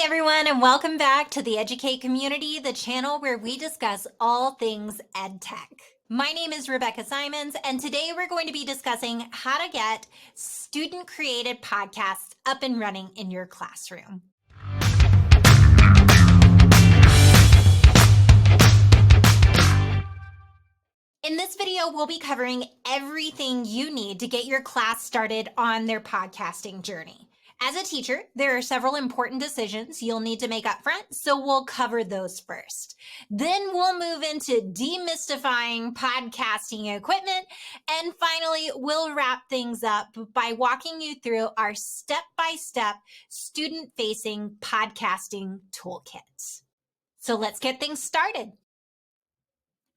Hey everyone, and welcome back to the Educate Community, the channel where we discuss all things EdTech. My name is Rebecca Simons, and today we're going to be discussing how to get student-created podcasts up and running in your classroom. In this video, we'll be covering everything you need to get your class started on their podcasting journey. As a teacher, there are several important decisions you'll need to make up front, so we'll cover those first. Then we'll move into demystifying podcasting equipment, and finally, we'll wrap things up by walking you through our step-by-step student-facing podcasting toolkit. So let's get things started.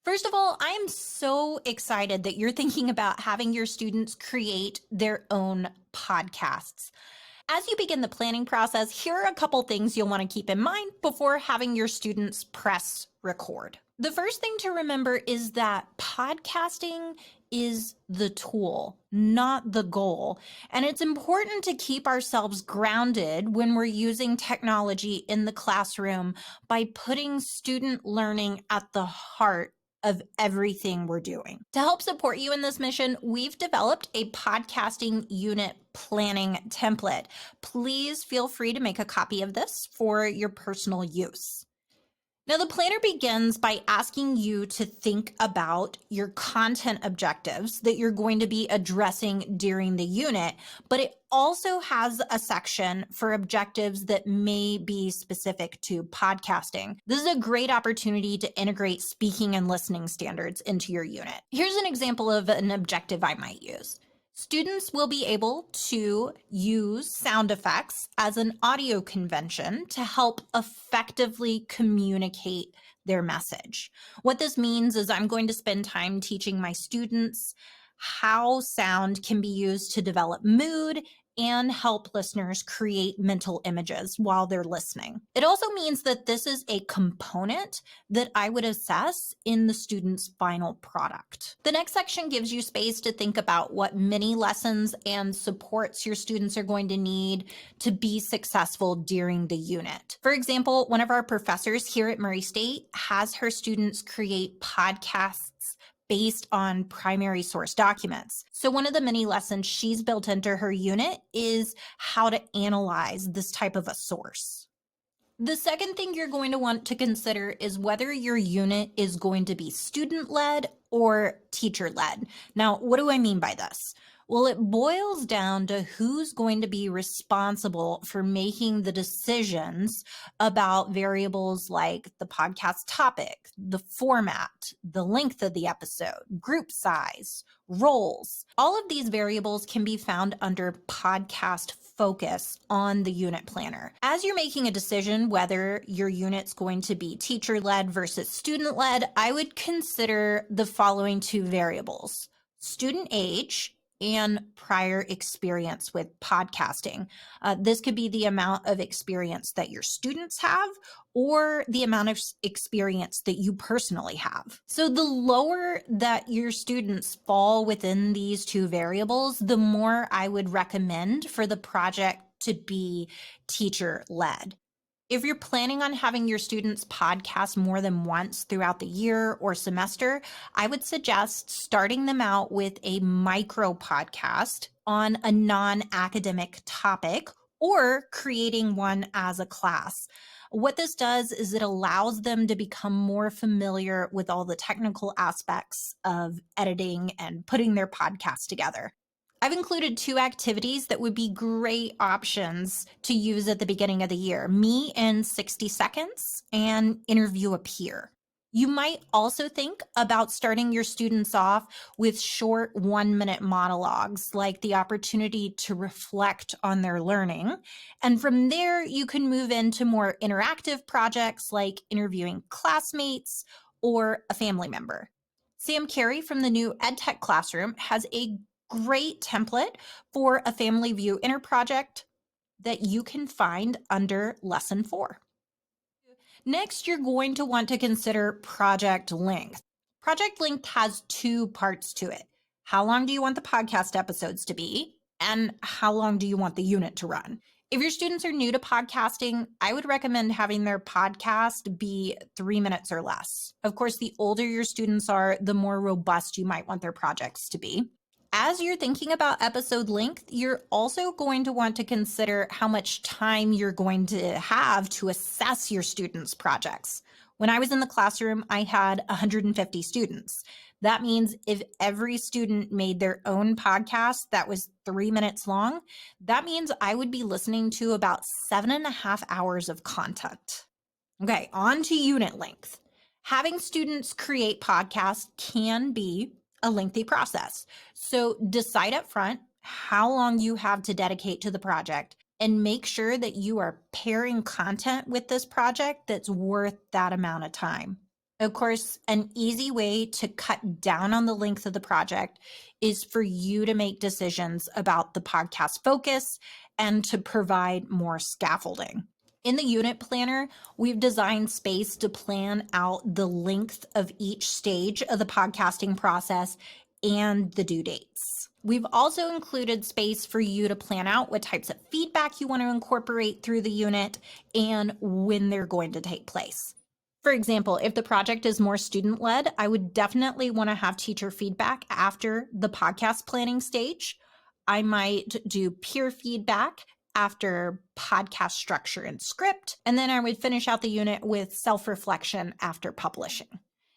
First of all, I am so excited that you're thinking about having your students create their own podcasts. As you begin the planning process, here are a couple things you'll want to keep in mind before having your students press record. The first thing to remember is that podcasting is the tool, not the goal. And it's important to keep ourselves grounded when we're using technology in the classroom by putting student learning at the heart of everything we're doing. To help support you in this mission, we've developed a podcasting unit planning template. Please feel free to make a copy of this for your personal use. Now, the planner begins by asking you to think about your content objectives that you're going to be addressing during the unit, but it also has a section for objectives that may be specific to podcasting. This is a great opportunity to integrate speaking and listening standards into your unit. Here's an example of an objective I might use. Students will be able to use sound effects as an audio convention to help effectively communicate their message. What this means is I'm going to spend time teaching my students how sound can be used to develop mood and help listeners create mental images while they're listening. It also means that this is a component that I would assess in the student's final product. The next section gives you space to think about what mini lessons and supports your students are going to need to be successful during the unit. For example, one of our professors here at Murray State has her students create podcasts based on primary source documents. So one of the mini lessons she's built into her unit is how to analyze this type of a source. The second thing you're going to want to consider is whether your unit is going to be student-led or teacher-led. Now, what do I mean by this? Well, it boils down to who's going to be responsible for making the decisions about variables like the podcast topic, the format, the length of the episode, group size, roles. All of these variables can be found under podcast focus on the unit planner. As you're making a decision whether your unit's going to be teacher-led versus student-led, I would consider the following two variables: student age and prior experience with podcasting. This could be the amount of experience that your students have or the amount of experience that you personally have. So the lower that your students fall within these two variables, the more I would recommend for the project to be teacher-led. If you're planning on having your students podcast more than once throughout the year or semester, I would suggest starting them out with a micro podcast on a non-academic topic or creating one as a class. What this does is it allows them to become more familiar with all the technical aspects of editing and putting their podcast together. I've included two activities that would be great options to use at the beginning of the year: Me in 60 Seconds and Interview a Peer. You might also think about starting your students off with short 1-minute monologues, like the opportunity to reflect on their learning. And from there, you can move into more interactive projects like interviewing classmates or a family member. Sam Carey from the new EdTech Classroom has a great template for a family view inner project that you can find under lesson 4. Next, you're going to want to consider project length. Project length has two parts to it. How long do you want the podcast episodes to be? And how long do you want the unit to run? If your students are new to podcasting, I would recommend having their podcast be 3 minutes or less. Of course, the older your students are, the more robust you might want their projects to be. As you're thinking about episode length, you're also going to want to consider how much time you're going to have to assess your students' projects. When I was in the classroom, I had 150 students. That means if every student made their own podcast that was 3 minutes long, that means I would be listening to about 7.5 hours of content. Okay, on to unit length. Having students create podcasts can be a lengthy process. So decide up front how long you have to dedicate to the project and make sure that you are pairing content with this project that's worth that amount of time. Of course, an easy way to cut down on the length of the project is for you to make decisions about the podcast focus and to provide more scaffolding. In the unit planner, we've designed space to plan out the length of each stage of the podcasting process and the due dates. We've also included space for you to plan out what types of feedback you want to incorporate through the unit and when they're going to take place. For example, if the project is more student-led, I would definitely want to have teacher feedback after the podcast planning stage. I might do peer feedback after podcast structure and script, and then I would finish out the unit with self-reflection after publishing.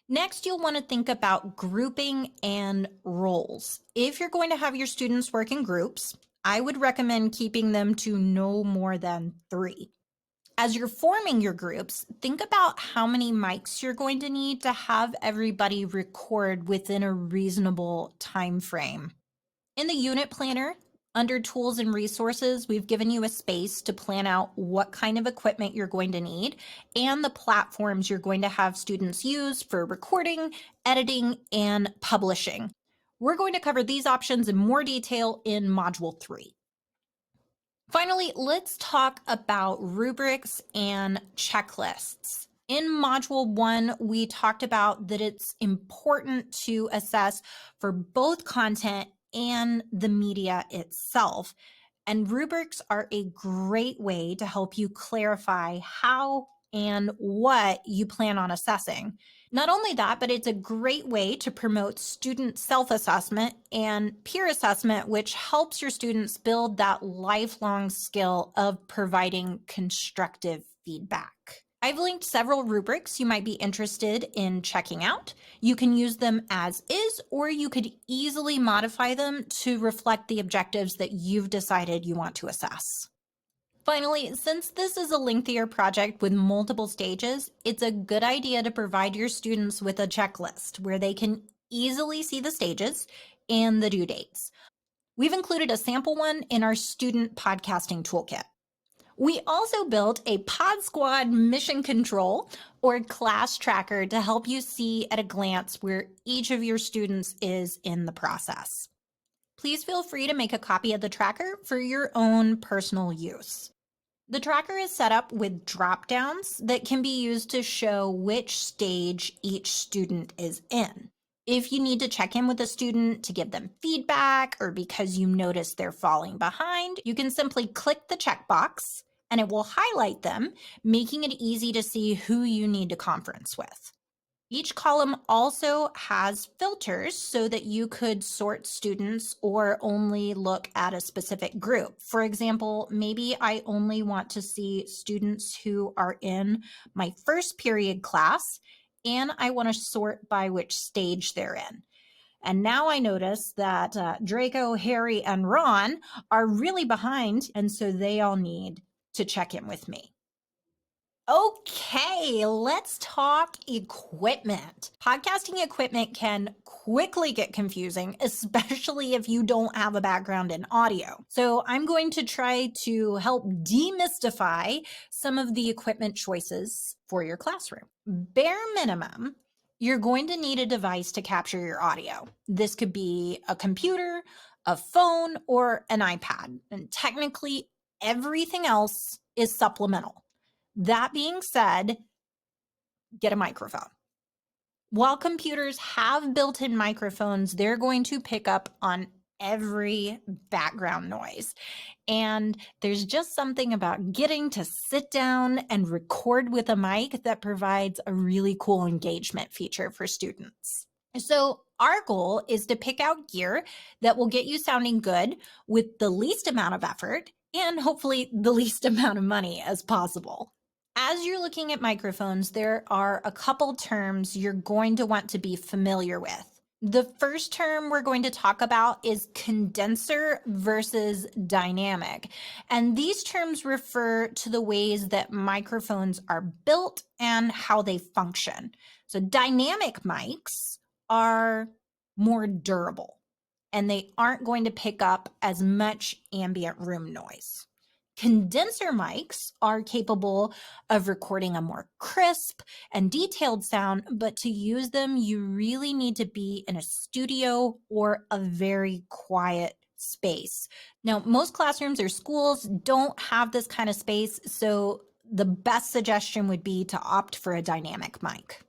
Next, you'll want to think about grouping and roles. If you're going to have your students work in groups, I would recommend keeping them to no more than 3. As you're forming your groups, think about how many mics you're going to need to have everybody record within a reasonable time frame. In the unit planner, under tools and resources, we've given you a space to plan out what kind of equipment you're going to need and the platforms you're going to have students use for recording, editing, and publishing. We're going to cover these options in more detail in Module 3. Finally, let's talk about rubrics and checklists. In Module 1, we talked about that it's important to assess for both content and the media itself. And rubrics are a great way to help you clarify how and what you plan on assessing. Not only that, but it's a great way to promote student self-assessment and peer assessment, which helps your students build that lifelong skill of providing constructive feedback. I've linked several rubrics you might be interested in checking out. You can use them as is, or you could easily modify them to reflect the objectives that you've decided you want to assess. Finally, since this is a lengthier project with multiple stages, it's a good idea to provide your students with a checklist where they can easily see the stages and the due dates. We've included a sample one in our student podcasting toolkit. We also built a Pod Squad mission control or class tracker to help you see at a glance where each of your students is in the process. Please feel free to make a copy of the tracker for your own personal use. The tracker is set up with drop downs that can be used to show which stage each student is in. If you need to check in with a student to give them feedback or because you notice they're falling behind, you can simply click the checkbox and it will highlight them, making it easy to see who you need to conference with. Each column also has filters so that you could sort students or only look at a specific group. For example, maybe I only want to see students who are in my first period class, and I want to sort by which stage they're in. And now I notice that Draco, Harry, and Ron are really behind, and so they all need to check in with me. Okay, let's talk equipment. Podcasting equipment can quickly get confusing, especially if you don't have a background in audio. So I'm going to try to help demystify some of the equipment choices for your classroom. Bare minimum, you're going to need a device to capture your audio. This could be a computer, a phone, or an iPad. And technically, everything else is supplemental. That being said, get a microphone. While computers have built-in microphones, they're going to pick up on every background noise. And there's just something about getting to sit down and record with a mic that provides a really cool engagement feature for students. So our goal is to pick out gear that will get you sounding good with the least amount of effort and hopefully the least amount of money as possible. As you're looking at microphones, there are a couple terms you're going to want to be familiar with. The first term we're going to talk about is condenser versus dynamic. And these terms refer to the ways that microphones are built and how they function. So dynamic mics are more durable and they aren't going to pick up as much ambient room noise. Condenser mics are capable of recording a more crisp and detailed sound, but to use them, you really need to be in a studio or a very quiet space. Now, most classrooms or schools don't have this kind of space, so the best suggestion would be to opt for a dynamic mic.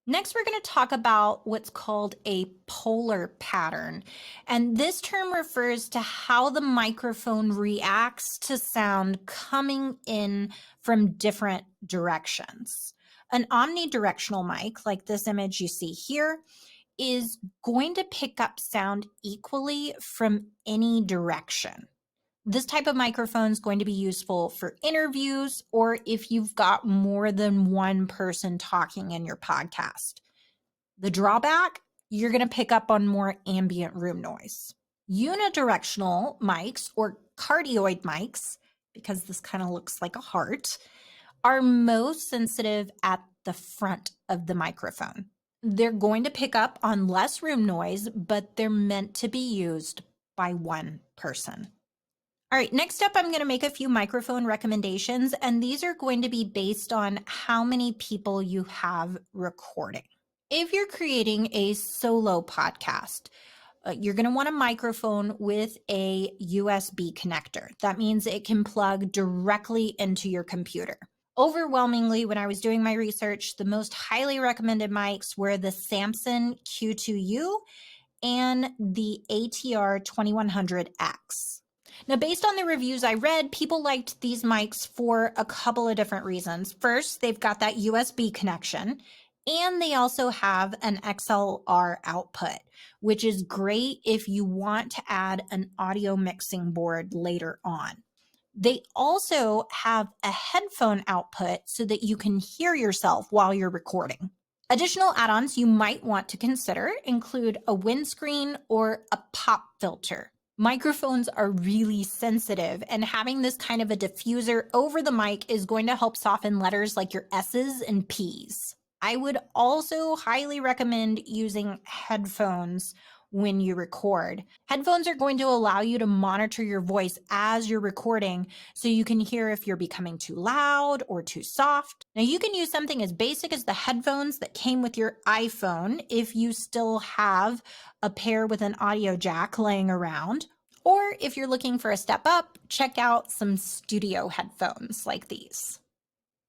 Next, we're going to talk about what's called a polar pattern. And this term refers to how the microphone reacts to sound coming in from different directions. An omnidirectional mic, like this image you see here, is going to pick up sound equally from any direction. This type of microphone is going to be useful for interviews or if you've got more than one person talking in your podcast. The drawback, you're going to pick up on more ambient room noise. Unidirectional mics or cardioid mics, because this kind of looks like a heart, are most sensitive at the front of the microphone. They're going to pick up on less room noise, but they're meant to be used by one person. All right, next up, I'm going to make a few microphone recommendations, and these are going to be based on how many people you have recording. If you're creating a solo podcast, you're going to want a microphone with a USB connector. That means it can plug directly into your computer. Overwhelmingly, when I was doing my research, the most highly recommended mics were the Samson Q2U and the ATR 2100X. Now, based on the reviews I read, people liked these mics for a couple of different reasons. First, they've got that USB connection, and they also have an XLR output, which is great if you want to add an audio mixing board later on. They also have a headphone output so that you can hear yourself while you're recording. Additional add-ons you might want to consider include a windscreen or a pop filter. Microphones are really sensitive, and having this kind of a diffuser over the mic is going to help soften letters like your S's and P's. I would also highly recommend using headphones when you record. Headphones are going to allow you to monitor your voice as you're recording so you can hear if you're becoming too loud or too soft. Now, you can use something as basic as the headphones that came with your iPhone if you still have a pair with an audio jack laying around. Or if you're looking for a step up, check out some studio headphones like these.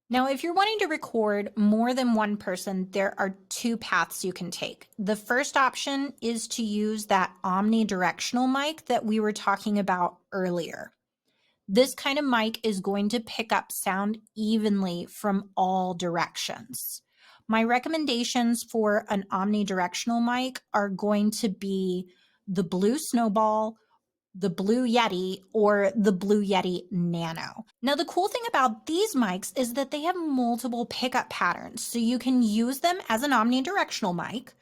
Now, if you're wanting to record more than one person, there are two paths you can take. The first option is to use that omnidirectional mic that we were talking about earlier. This kind of mic is going to pick up sound evenly from all directions. My recommendations for an omnidirectional mic are going to be the Blue Snowball, the Blue Yeti, or the Blue Yeti Nano. Now, the cool thing about these mics is that they have multiple pickup patterns, so you can use them as an omnidirectional mic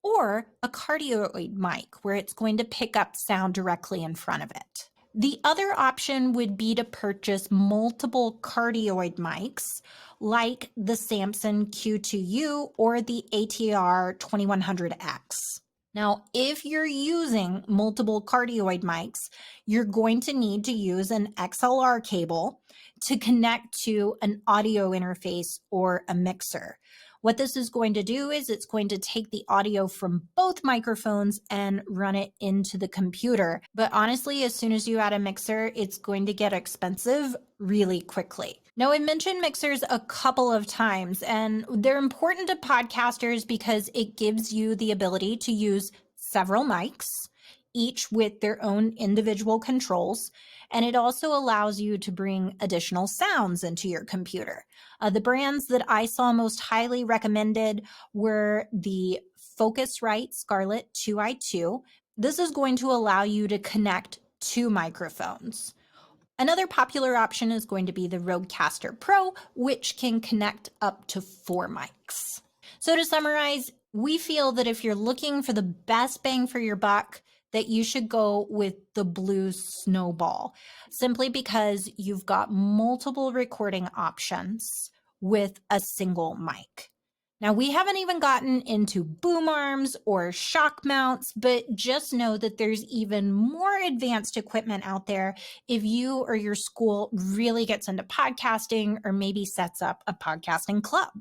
or a cardioid mic where it's going to pick up sound directly in front of it. The other option would be to purchase multiple cardioid mics like the Samson Q2U or the ATR 2100X. Now, if you're using multiple cardioid mics, you're going to need to use an XLR cable to connect to an audio interface or a mixer. What this is going to do is it's going to take the audio from both microphones and run it into the computer. But honestly, as soon as you add a mixer, it's going to get expensive really quickly. Now, I mentioned mixers a couple of times, and they're important to podcasters because it gives you the ability to use several mics each with their own individual controls. And it also allows you to bring additional sounds into your computer. The brands that I saw most highly recommended were the Focusrite Scarlett 2i2. This is going to allow you to connect two microphones. Another popular option is going to be the Rodecaster Pro, which can connect up to 4 mics. So to summarize, we feel that if you're looking for the best bang for your buck, that you should go with the Blue Snowball, simply because you've got multiple recording options with a single mic. Now, we haven't even gotten into boom arms or shock mounts, but just know that there's even more advanced equipment out there if you or your school really gets into podcasting or maybe sets up a podcasting club.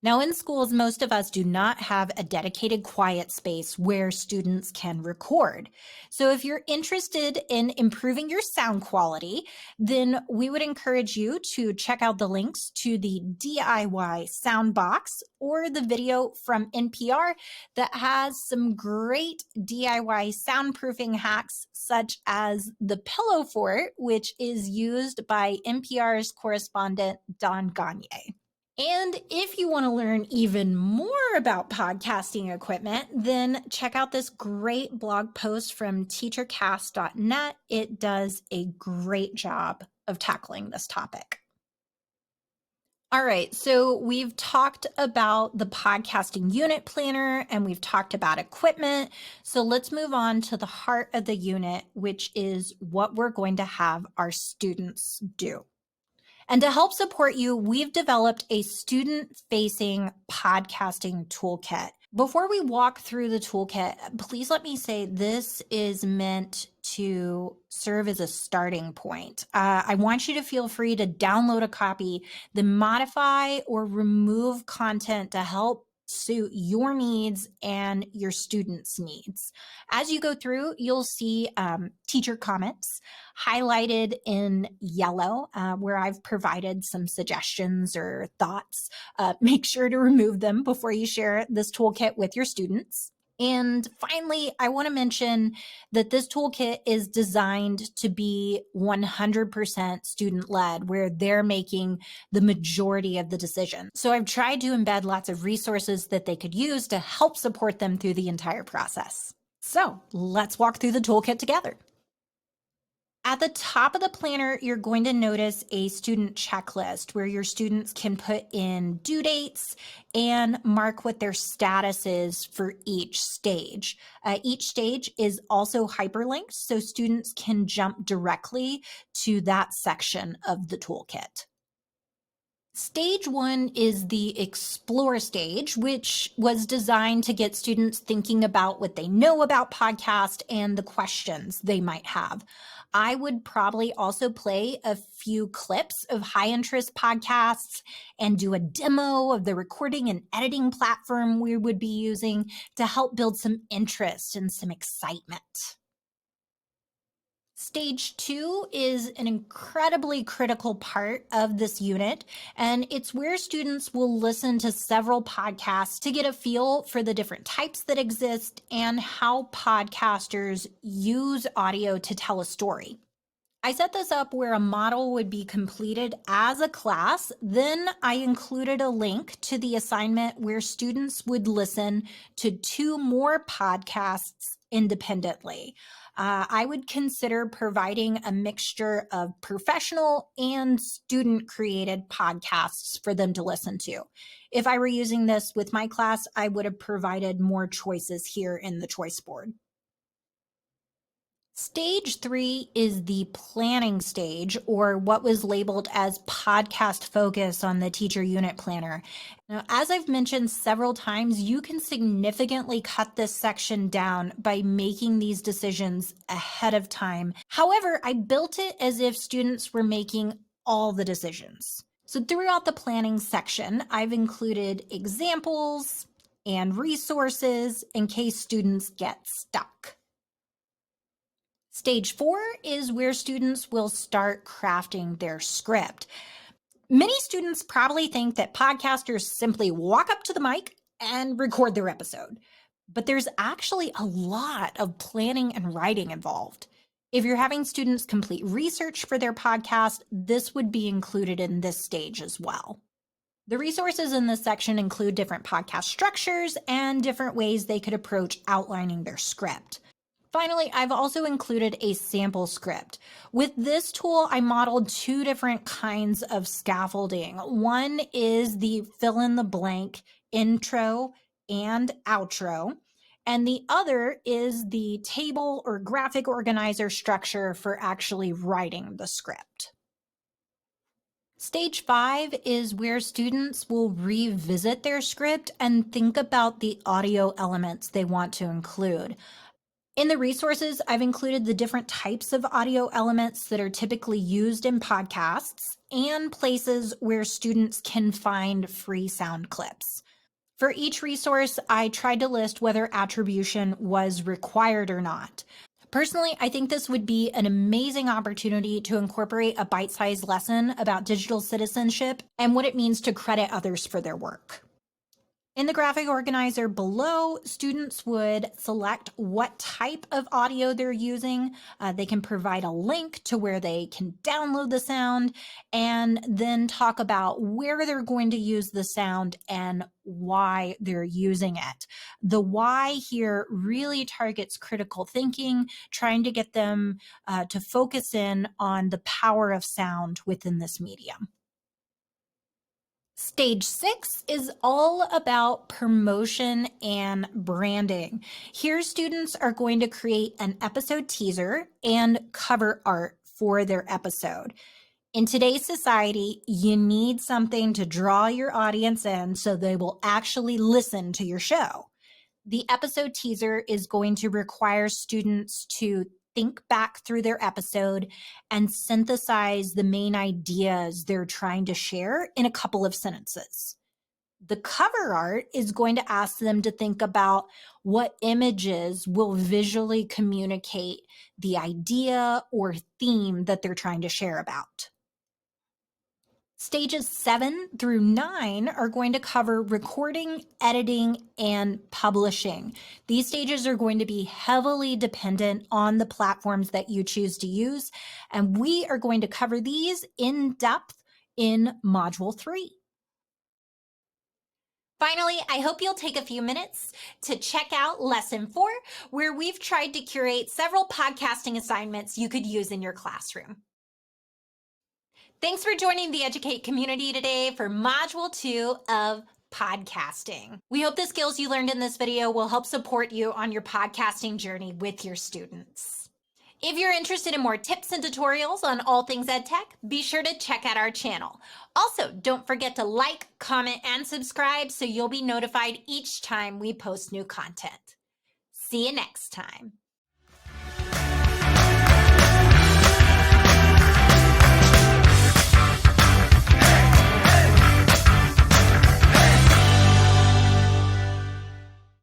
Now, in schools, most of us do not have a dedicated quiet space where students can record. So if you're interested in improving your sound quality, then we would encourage you to check out the links to the DIY Soundbox or the video from NPR that has some great DIY soundproofing hacks, such as the Pillow Fort, which is used by NPR's correspondent Don Gagne. And if you want to learn even more about podcasting equipment, then check out this great blog post from teachercast.net. It does a great job of tackling this topic. All right, so we've talked about the podcasting unit planner and we've talked about equipment. So let's move on to the heart of the unit, which is what we're going to have our students do. And to help support you, we've developed a student-facing podcasting toolkit. Before we walk through the toolkit, please let me say this is meant to serve as a starting point. I want you to feel free to download a copy, then modify or remove content to help suit your needs and your students' needs. As you go through, you'll see teacher comments highlighted in yellow, where I've provided some suggestions or thoughts. Make sure to remove them before you share this toolkit with your students. And finally, I want to mention that this toolkit is designed to be 100% student-led, where they're making the majority of the decision. So I've tried to embed lots of resources that they could use to help support them through the entire process. So let's walk through the toolkit together. At the top of the planner, you're going to notice a student checklist where your students can put in due dates and mark what their status is for each stage. Each stage is also hyperlinked, so students can jump directly to that section of the toolkit. Stage 1 is the explore stage, which was designed to get students thinking about what they know about podcast and the questions they might have. I would probably also play a few clips of high interest podcasts and do a demo of the recording and editing platform we would be using to help build some interest and some excitement. Stage 2 is an incredibly critical part of this unit, and it's where students will listen to several podcasts to get a feel for the different types that exist and how podcasters use audio to tell a story. I set this up where a model would be completed as a class. Then I included a link to the assignment where students would listen to 2 more podcasts independently. I would consider providing a mixture of professional and student-created podcasts for them to listen to. If I were using this with my class, I would have provided more choices here in the choice board. Stage 3 is the planning stage, or what was labeled as podcast focus on the teacher unit planner. Now, as I've mentioned several times, you can significantly cut this section down by making these decisions ahead of time. However, I built it as if students were making all the decisions. So throughout the planning section, I've included examples and resources in case students get stuck. Stage 4 is where students will start crafting their script. Many students probably think that podcasters simply walk up to the mic and record their episode. but there's actually a lot of planning and writing involved. If you're having students complete research for their podcast, this would be included in this stage as well. The resources in this section include different podcast structures and different ways they could approach outlining their script. Finally, I've also included a sample script. With this tool, I modeled two different kinds of scaffolding. One is the fill in the blank intro and outro, and the other is the table or graphic organizer structure for actually writing the script. Stage 5 is where students will revisit their script and think about the audio elements they want to include. In the resources, I've included the different types of audio elements that are typically used in podcasts and places where students can find free sound clips. For each resource, I tried to list whether attribution was required or not. Personally, I think this would be an amazing opportunity to incorporate a bite-sized lesson about digital citizenship and what it means to credit others for their work. In the graphic organizer below, students would select what type of audio they're using. They can provide a link to where they can download the sound and then talk about where they're going to use the sound and why they're using it. The why here really targets critical thinking, trying to get them to focus in on the power of sound within this medium. Stage 6 is all about promotion and branding. Here, students are going to create an episode teaser and cover art for their episode. In today's society, you need something to draw your audience in so they will actually listen to your show. The episode teaser is going to require students to think back through their episode and synthesize the main ideas they're trying to share in a couple of sentences. The cover art is going to ask them to think about what images will visually communicate the idea or theme that they're trying to share about. Stages 7 through 9 are going to cover recording, editing, and publishing. These stages are going to be heavily dependent on the platforms that you choose to use, and we are going to cover these in depth in Module 3. Finally, I hope you'll take a few minutes to check out Lesson 4, where we've tried to curate several podcasting assignments you could use in your classroom. Thanks for joining the Educate community today for Module 2 of podcasting. We hope the skills you learned in this video will help support you on your podcasting journey with your students. If you're interested in more tips and tutorials on all things EdTech, be sure to check out our channel. Also, don't forget to like, comment, and subscribe so you'll be notified each time we post new content. See you next time.